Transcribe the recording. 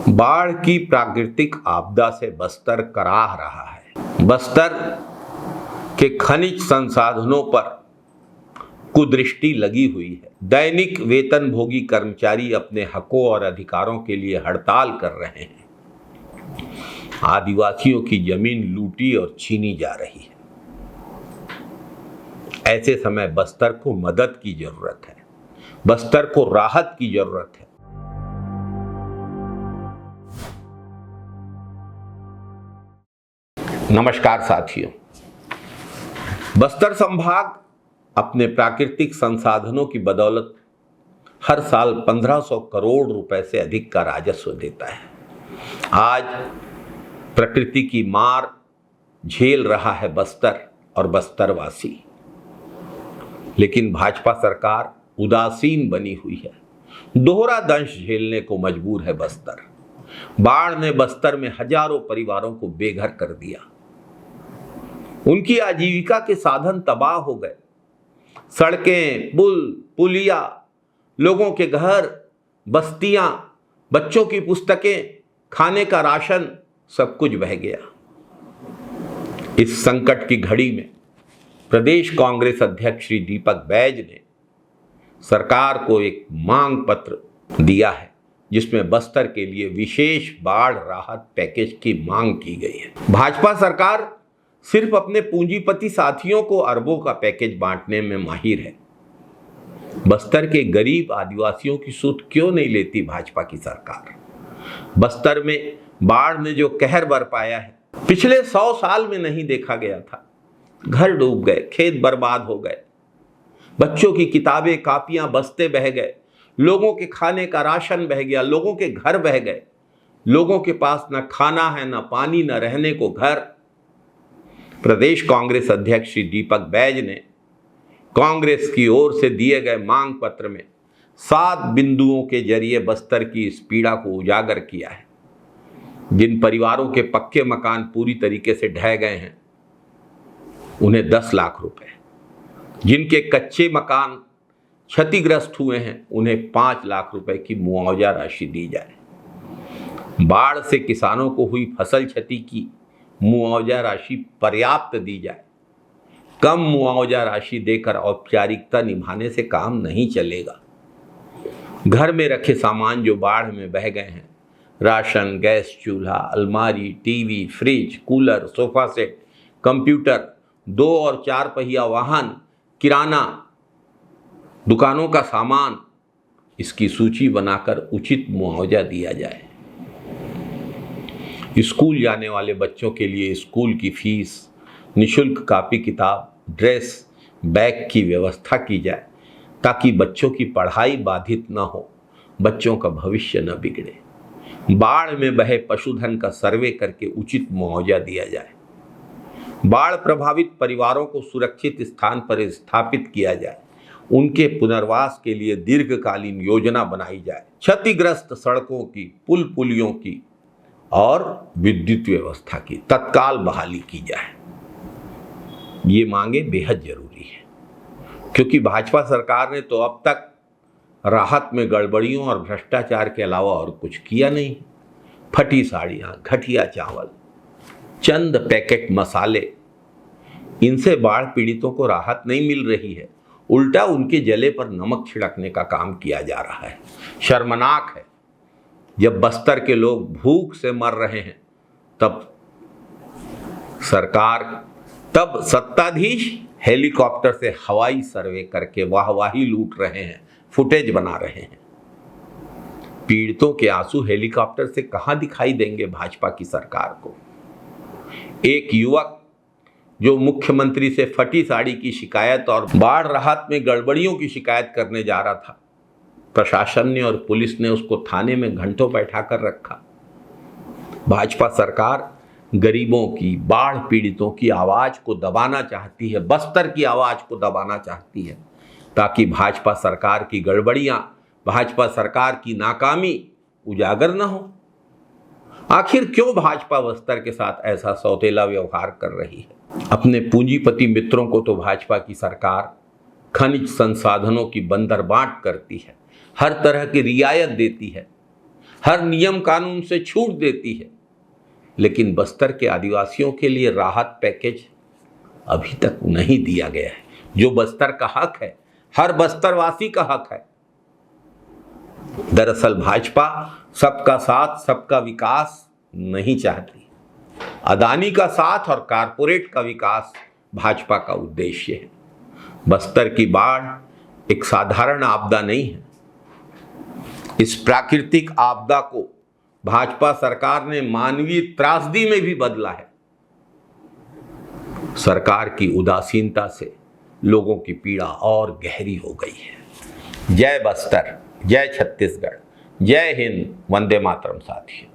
बाढ़ की प्राकृतिक आपदा से बस्तर कराह रहा है। बस्तर के खनिज संसाधनों पर कुदृष्टि लगी हुई है। दैनिक वेतनभोगी कर्मचारी अपने हकों और अधिकारों के लिए हड़ताल कर रहे हैं। आदिवासियों की जमीन लूटी और छीनी जा रही है। ऐसे समय बस्तर को मदद की जरूरत है, बस्तर को राहत की जरूरत है। नमस्कार साथियों, बस्तर संभाग अपने प्राकृतिक संसाधनों की बदौलत हर साल 1500 करोड़ रुपए से अधिक का राजस्व देता है। आज प्रकृति की मार झेल रहा है बस्तर और बस्तरवासी, लेकिन भाजपा सरकार उदासीन बनी हुई है। दोहरा दंश झेलने को मजबूर है बस्तर। बाढ़ ने बस्तर में हजारों परिवारों को बेघर कर दिया। उनकी आजीविका के साधन तबाह हो गए। सड़कें, पुल, पुलिया, लोगों के घर, बस्तियां, बच्चों की पुस्तकें, खाने का राशन, सब कुछ बह गया। इस संकट की घड़ी में प्रदेश कांग्रेस अध्यक्ष श्री दीपक बैज ने सरकार को एक मांग पत्र दिया है, जिसमें बस्तर के लिए विशेष बाढ़ राहत पैकेज की मांग की गई है। भाजपा सरकार सिर्फ अपने पूंजीपति साथियों को अरबों का पैकेज बांटने में माहिर है। बस्तर के गरीब आदिवासियों की सुध क्यों नहीं लेती भाजपा की सरकार? बस्तर में बाढ़ ने जो कहर बरपाया है, पिछले 100 साल में नहीं देखा गया था। घर डूब गए, खेत बर्बाद हो गए, बच्चों की किताबें, कापियां, बस्ते बह गए, लोगों के खाने का राशन बह गया, लोगों के घर बह गए। लोगों के पास न खाना है, न पानी, न रहने को घर। प्रदेश कांग्रेस अध्यक्ष श्री दीपक बैज ने कांग्रेस की ओर से दिए गए मांग पत्र में 7 बिंदुओं के जरिए बस्तर की इस पीड़ा को उजागर किया है। जिन परिवारों के पक्के मकान पूरी तरीके से ढह गए हैं, उन्हें 10 लाख रुपए, जिनके कच्चे मकान क्षतिग्रस्त हुए हैं, उन्हें 5 लाख रुपए की मुआवजा राशि दी जाए। बाढ़ से किसानों को हुई फसल क्षति की मुआवजा राशि पर्याप्त दी जाए। कम मुआवजा राशि देकर औपचारिकता निभाने से काम नहीं चलेगा। घर में रखे सामान जो बाढ़ में बह गए हैं, राशन, गैस चूल्हा, अलमारी, TV, fridge, cooler, sofa set, computer, 2 और 4 पहिया वाहन, किराना, दुकानों का सामान, इसकी सूची बनाकर उचित मुआवजा दिया जाए। स्कूल जाने वाले बच्चों के लिए स्कूल की फीस, निःशुल्क कापी किताब, ड्रेस, बैग की व्यवस्था की जाए, ताकि बच्चों की पढ़ाई बाधित न हो, बच्चों का भविष्य न बिगड़े। बाढ़ में बहे पशुधन का सर्वे करके उचित मुआवजा दिया जाए। बाढ़ प्रभावित परिवारों को सुरक्षित स्थान पर स्थापित किया जाए। उनके पुनर्वास के लिए दीर्घकालीन योजना बनाई जाए। क्षतिग्रस्त सड़कों की, पुल पुलियों की और विद्युत व्यवस्था की तत्काल बहाली की जाए। ये मांगे बेहद जरूरी है, क्योंकि भाजपा सरकार ने तो अब तक राहत में गड़बड़ियों और भ्रष्टाचार के अलावा और कुछ किया नहीं। फटी साड़ियां, घटिया चावल, चंद पैकेट मसाले, इनसे बाढ़ पीड़ितों को राहत नहीं मिल रही है। उल्टा उनके जले पर नमक छिड़कने का काम किया जा रहा है। शर्मनाक है। जब बस्तर के लोग भूख से मर रहे हैं, तब सत्ताधीश हेलीकॉप्टर से हवाई सर्वे करके वाहवाही लूट रहे हैं, फुटेज बना रहे हैं। पीड़ितों के आंसू हेलीकॉप्टर से कहां दिखाई देंगे भाजपा की सरकार को? एक युवक जो मुख्यमंत्री से फटी साड़ी की शिकायत और बाढ़ राहत में गड़बड़ियों की शिकायत करने जा रहा था, प्रशासन ने और पुलिस ने उसको थाने में घंटों बैठा कर रखा। भाजपा सरकार गरीबों की, बाढ़ पीड़ितों की आवाज को दबाना चाहती है, बस्तर की आवाज को दबाना चाहती है, ताकि भाजपा सरकार की गड़बड़ियां, भाजपा सरकार की नाकामी उजागर न हो। आखिर क्यों भाजपा बस्तर के साथ ऐसा सौतेला व्यवहार कर रही है? अपने पूंजीपति मित्रों को तो भाजपा की सरकार खनिज संसाधनों की बंदरबांट करती है, हर तरह की रियायत देती है, हर नियम कानून से छूट देती है, लेकिन बस्तर के आदिवासियों के लिए राहत पैकेज अभी तक नहीं दिया गया है, जो बस्तर का हक है, हर बस्तरवासी का हक है। दरअसल भाजपा सबका साथ सबका विकास नहीं चाहती। अदानी का साथ और कारपोरेट का विकास भाजपा का उद्देश्य है। बस्तर की बाढ़ एक साधारण आपदा नहीं है। इस प्राकृतिक आपदा को भाजपा सरकार ने मानवीय त्रासदी में भी बदला है। सरकार की उदासीनता से लोगों की पीड़ा और गहरी हो गई है। जय बस्तर, जय छत्तीसगढ़, जय हिंद, वंदे मातरम साथियों।